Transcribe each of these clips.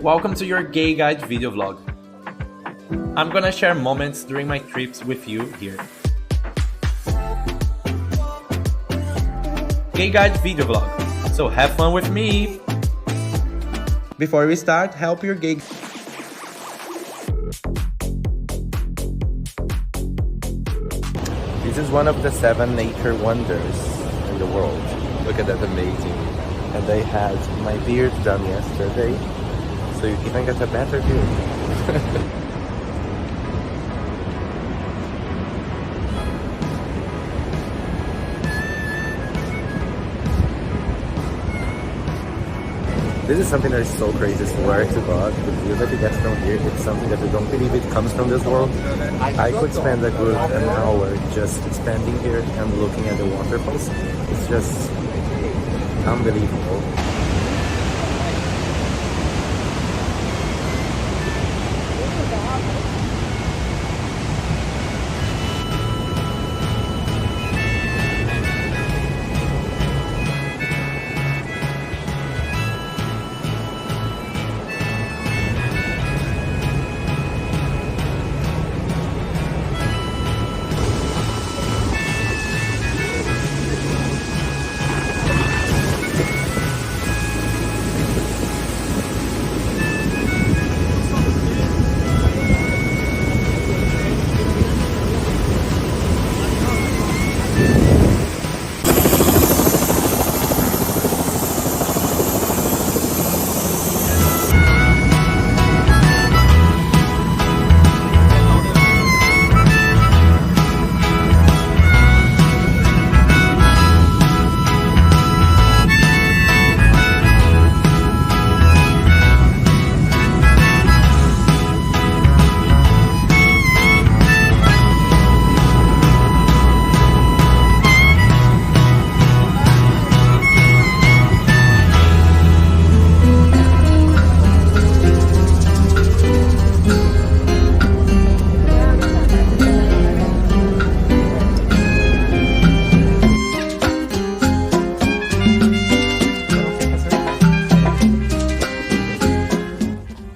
Welcome to your Gay Guide video vlog. I'm gonna share moments during my trips with you here. Gay Guide video vlog, so have fun with me! Before we start, help your gay... This is one of the 7 nature wonders in the world. Look at that, amazing. And I had my beard done yesterday, so you even get a better view. This is something that is so crazy, swear to God. The view that you get from here, it's something that you don't believe it comes from this world. I could spend a good an hour just standing here and looking at the waterfalls. It's just unbelievable.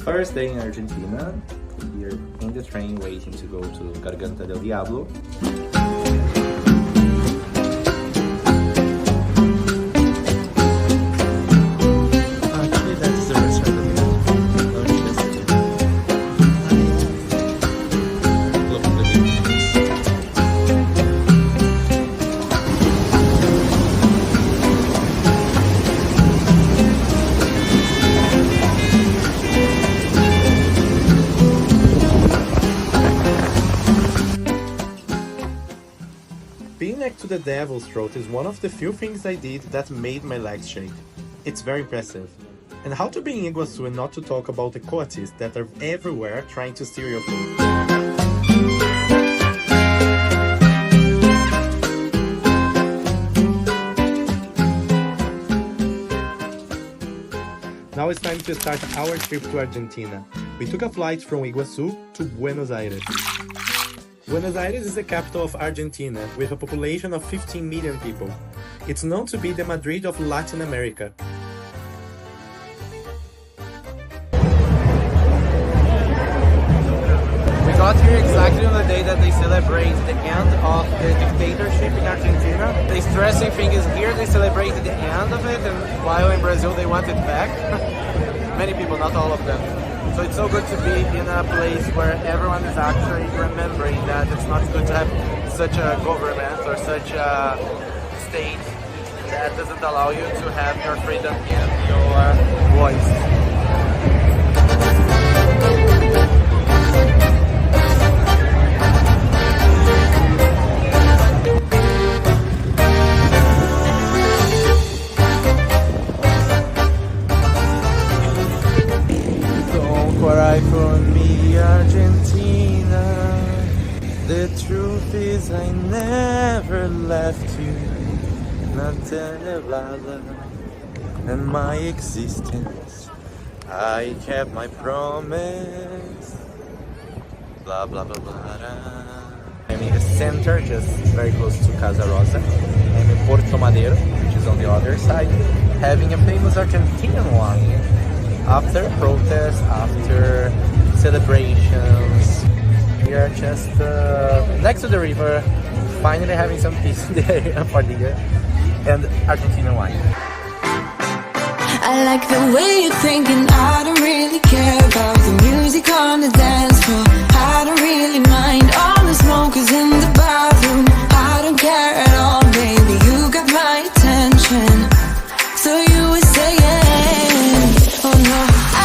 First day in Argentina, we're in the train waiting to go to Garganta del Diablo. Actually, that's the restaurant that we had lunch yesterday. Look at the view. Being next to the Devil's Throat is one of the few things I did that made my legs shake. It's very impressive. And how to be in Iguazu and not to talk about the coatis that are everywhere trying to steal your food. Now it's time to start our trip to Argentina. We took a flight from Iguazu to Buenos Aires. Buenos Aires is the capital of Argentina, with a population of 15 million people. It's known to be the Madrid of Latin America. We got here exactly on the day that they celebrate the end of the dictatorship in Argentina. The stressing thing is here they celebrated the end of it, and while in Brazil they want it back. Many people, not all of them. So it's so good to be in a place where everyone is actually remembering that it's not good to have such a government or such a state that doesn't allow you to have your freedom and your voice. Cry for me, Argentina. The truth is I never left you. Not televala. And my existence, I kept my promise. Blah blah blah blah. I'm in the center, just very close to Casa Rosa. I'm in Porto Madeiro, which is on the other side, having a famous Argentinian wine. after protests, after celebrations, we are just next to the river, finally having some peace in the area for the year, and Argentinian wine. I like the way you're thinking. I don't really care about the music on the dance floor. I don't really mind all the smokers in the bathroom. I don't care at all, baby. You got my attention. So you were saying, oh no,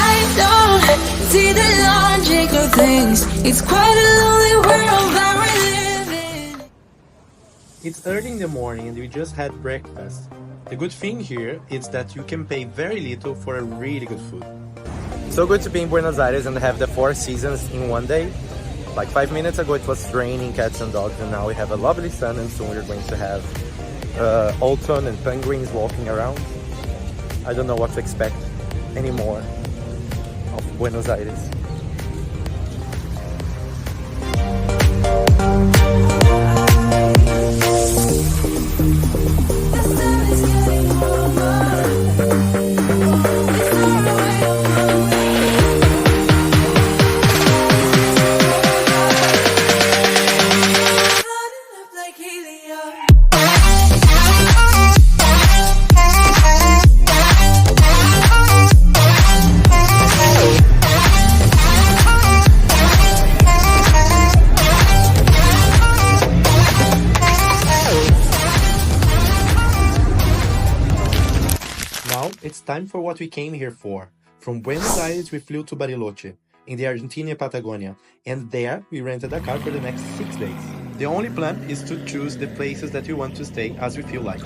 I don't see the logic of things. It's quite a lonely world that we live in. It's early in the morning and we just had breakfast. The good thing here is that you can pay very little for a really good food. So good to be in Buenos Aires and have the 4 seasons in one day. Like 5 minutes ago it was raining cats and dogs, and now we have a lovely sun, and soon we're going to have autumn and penguins walking around. I don't know what to expect anymore of Buenos Aires. Now it's time for what we came here for. From Buenos Aires we flew to Bariloche, in the Argentina and Patagonia, and there we rented a car for the next 6 days. The only plan is to choose the places that we want to stay as we feel like.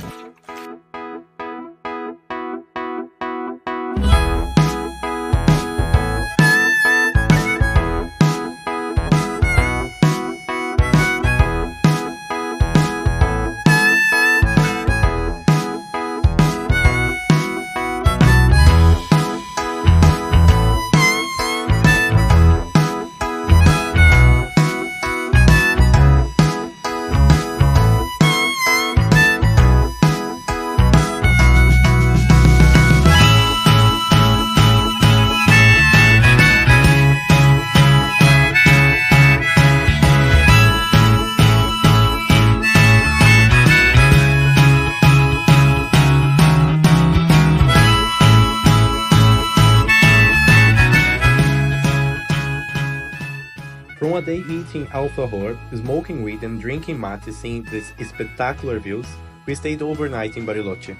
From a day eating alfajor, smoking weed and drinking mate, seeing these spectacular views, we stayed overnight in Bariloche.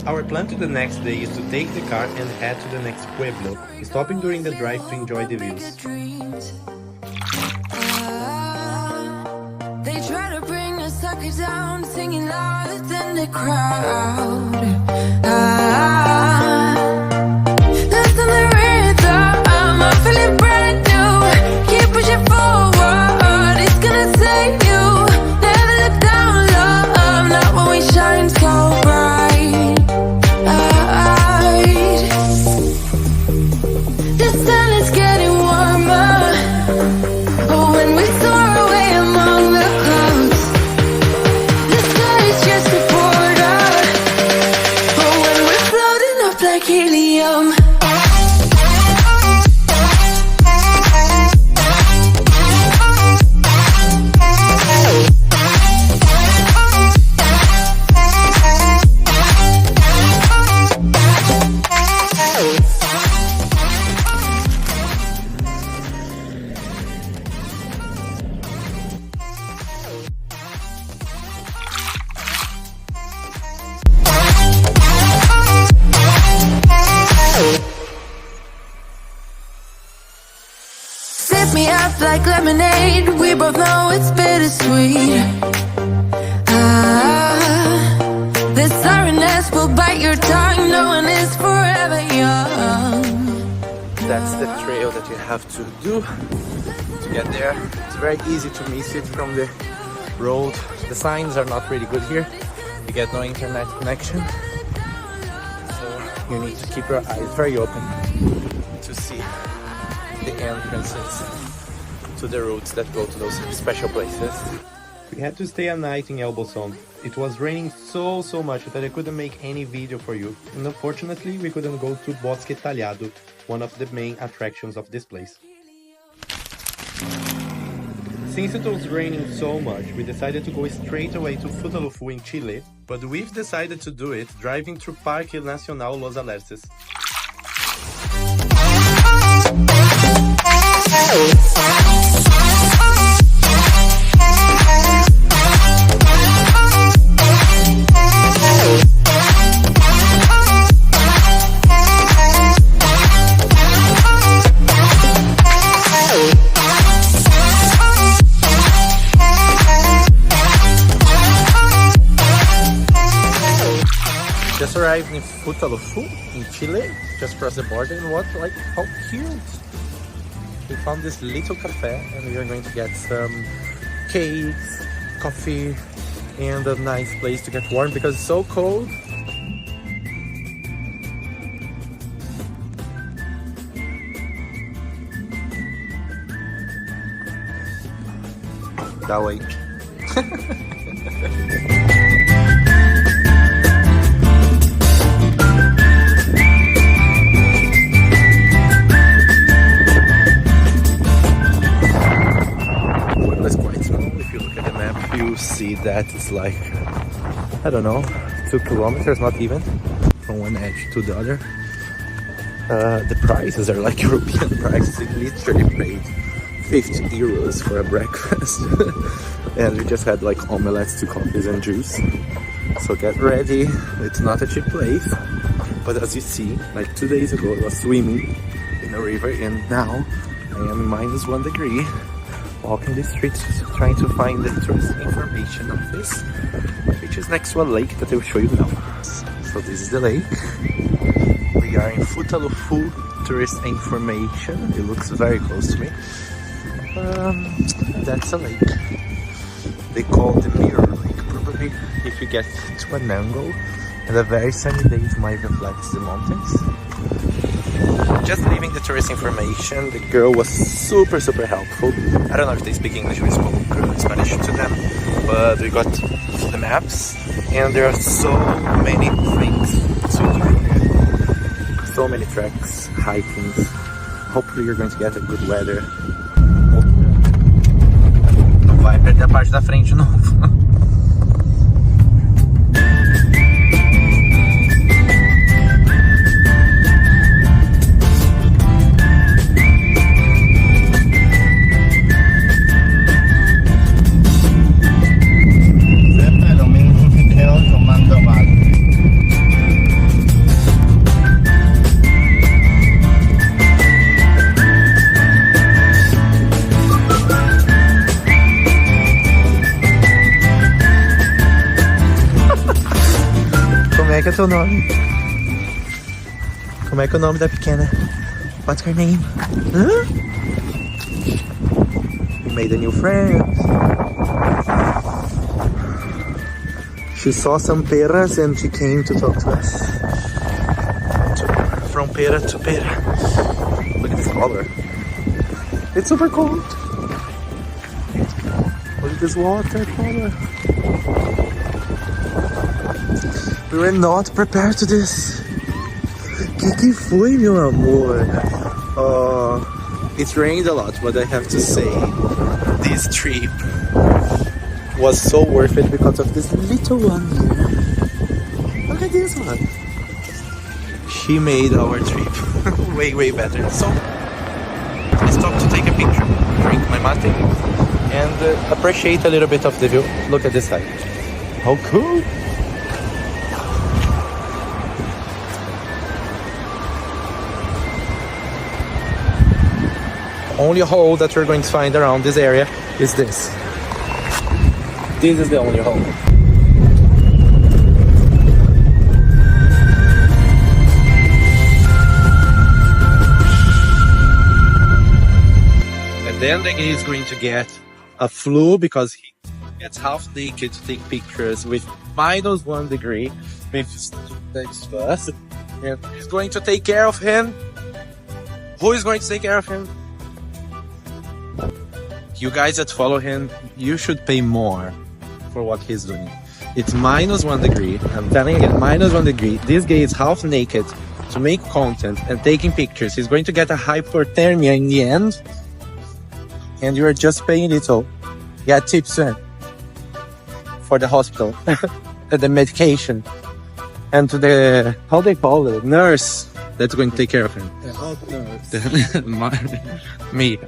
Our plan to the next day is to take the car and head to the next pueblo, stopping during the drive to enjoy the views. They try to bring a sucker down, singing louder than the crowd. Listen the rhythm, I'm feeling brand new. Keep pushing forward, it's gonna save you. Never look down, love, not when we shine so bright. The sun is getting warmer, but when we soar away among the clouds, the sky is just a border. But when we're floating up like helium, sip me up like lemonade. We both know it's bittersweet. The sorrowness will bite your tongue. No one is forever young. That's the trail that you have to do to get there. It's very easy to miss it from the road. The signs are not really good here. You get no internet connection, so you need to keep your eyes very open to see the entrances to the routes that go to those special places. We had to stay a night in El Bolson. It was raining so much that I couldn't make any video for you, and unfortunately we couldn't go to Bosque Talhado, one of the main attractions of this place. Since it was raining so much, we decided to go straight away to Futaleufu in Chile, but we've decided to do it driving through Parque Nacional Los Alerces. Just arrived in Futaleufu in Chile, just across the border, and what, like, how cute! We found this little cafe and we are going to get some cakes, coffee, and a nice place to get warm because it's so cold. That way. You see that it's like, I don't know, 2 kilometers, not even, from one edge to the other. The prices are like European prices. We literally paid 50 euros for a breakfast. And we just had like omelets, 2 coffees and juice. So get ready, it's not a cheap place. But as you see, like 2 days ago I was swimming in a river and now I am -1 degree. Walking the streets trying to find the tourist information of this, which is next to a lake that I will show you now. So this is the lake. We are in Futaleufu tourist information. It looks very close to me. That's a lake. They call it the mirror lake. Probably if you get to an angle and a very sunny day it might reflect the mountains. Just leaving the tourist information, the girl was super helpful. I don't know if they speak English, we spoke Spanish to them, but we got the maps and there are so many things to do here. So many tracks, hiking. Hopefully you're going to get a good weather. Não vai perder a parte da frente de novo. Como é que é teu nome? Como é que é o nome da pequena? What's her name? Huh? We made a new friend. She saw some peras and she came to talk to us. From pera to pera. Look at this color. It's super cold. Look at this water color. We were not prepared to this. Que foi, meu amor? It rained a lot, but I have to say, this trip was so worth it because of this little one here. Look at this one. She made our trip way better. So, I stopped to take a picture, drink my mate, and appreciate a little bit of the view. Look at this side. How cool! Only hole that we're going to find around this area is this. This is the only hole. And then the guy is going to get a flu because he gets half naked to take pictures with -1 degree with students first. And he's going to take care of him. Who is going to take care of him? You guys that follow him, you should pay more for what he's doing. It's -1 degree. I'm telling you again, -1 degree. This guy is half naked to make content and taking pictures. He's going to get a hypothermia in the end. And you're just paying little. Yeah, tips for the hospital. The medication. And to the, how they call it, nurse that's going to take care of him. The hot nurse. Me.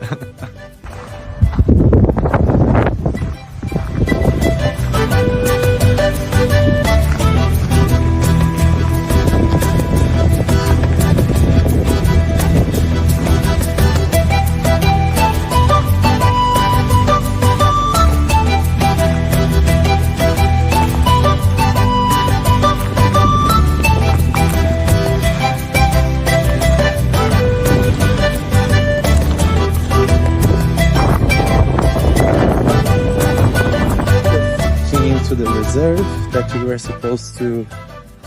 To the reserve that we were supposed to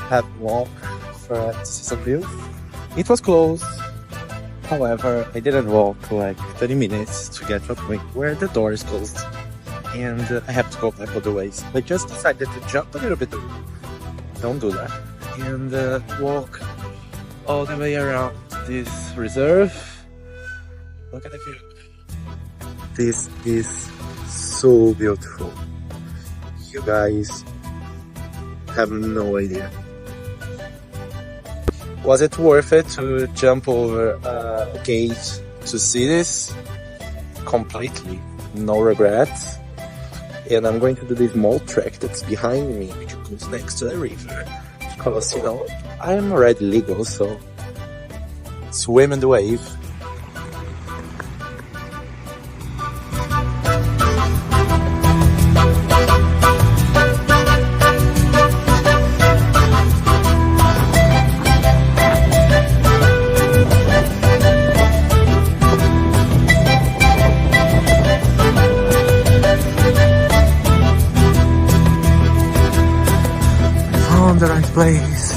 have walk for to see some views. It was closed. However, I didn't walk like 30 minutes to get to a point where the door is closed and I have to go back all the ways. I just decided to jump a little bit. Don't do that. And walk all the way around this reserve. Look at the view. This is so beautiful. You guys have no idea. Was it worth it to jump over a gate to see this? Completely. No regrets. And I'm going to do this mall track that's behind me, which goes next to the river. Because, you know, I'm already legal, so swim in the wave. The right place.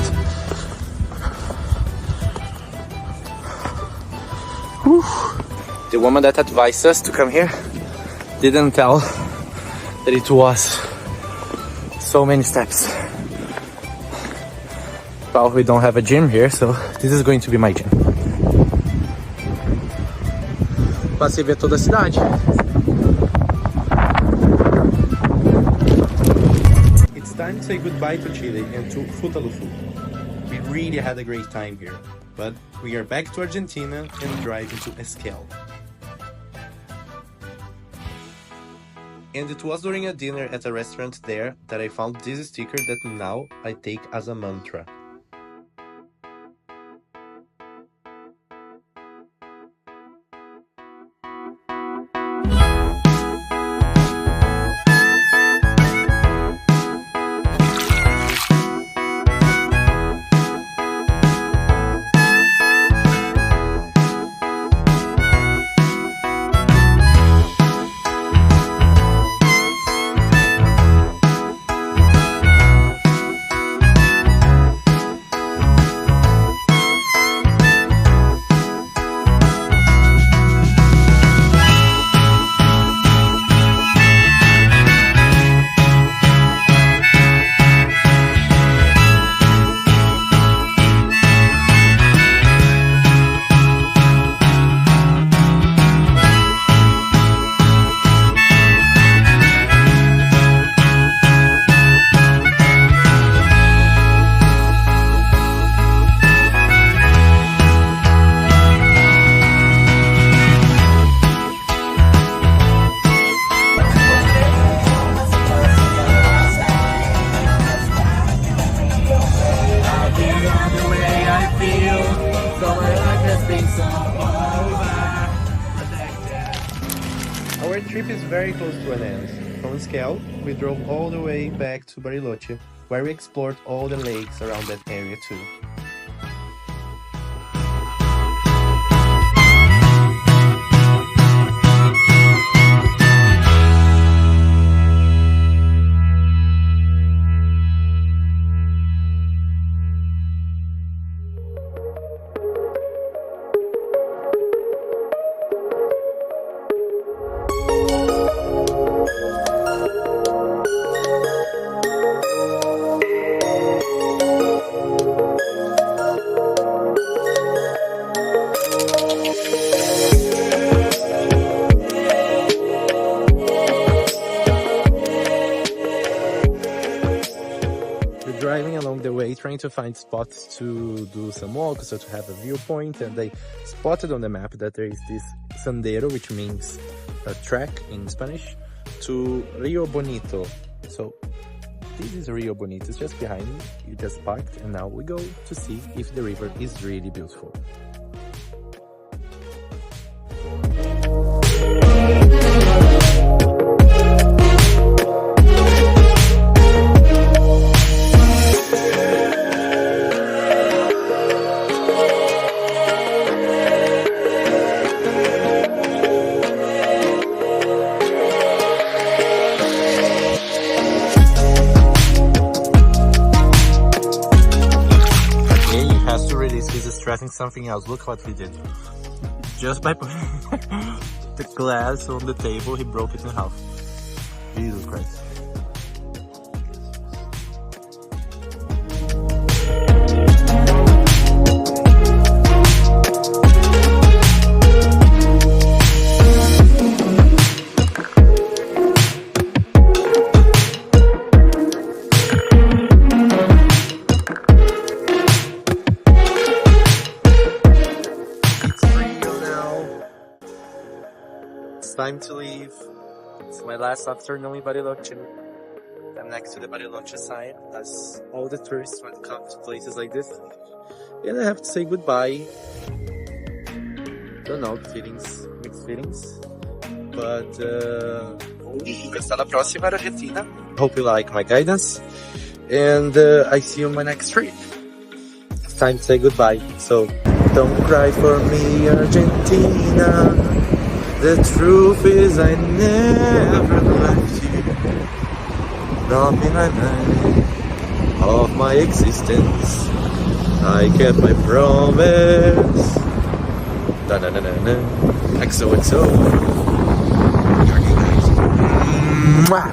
Whew. The woman that advised us to come here didn't tell that it was so many steps. Well, we don't have a gym here, so this is going to be my gym. Passei ver toda a cidade. Time to say goodbye to Chile and to Futaleufu. We really had a great time here, but we are back to Argentina and driving to Esquel. And it was during a dinner at a restaurant there that I found this sticker that now I take as a mantra. Our trip is very close to an end. From Esquel, we drove all the way back to Bariloche, where we explored all the lakes around that area too. trying to find spots to do some walks, so to have a viewpoint, and they spotted on the map that there is this sendero, which means a track in Spanish, to Rio Bonito. So this is Rio Bonito, it's just behind me. You just parked, and now we go to see if the river is really beautiful. Something else. Look what he did. Just by putting the glass on the table, he broke it in half. Jesus Christ. Time to leave. It's my last afternoon in Bariloche. I'm next to the Bariloche sign, as all the tourists want to come to places like this. And I have to say goodbye. Don't know, feelings, mixed feelings. But hasta la próxima, Argentina. Hope you like my guidance. And I see you on my next trip. It's time to say goodbye. So don't cry for me, Argentina. The truth is I never left you, not behind of my existence. I kept my promise. Da-na-na-na-na. XOXO. Gay Guyde. Mwah.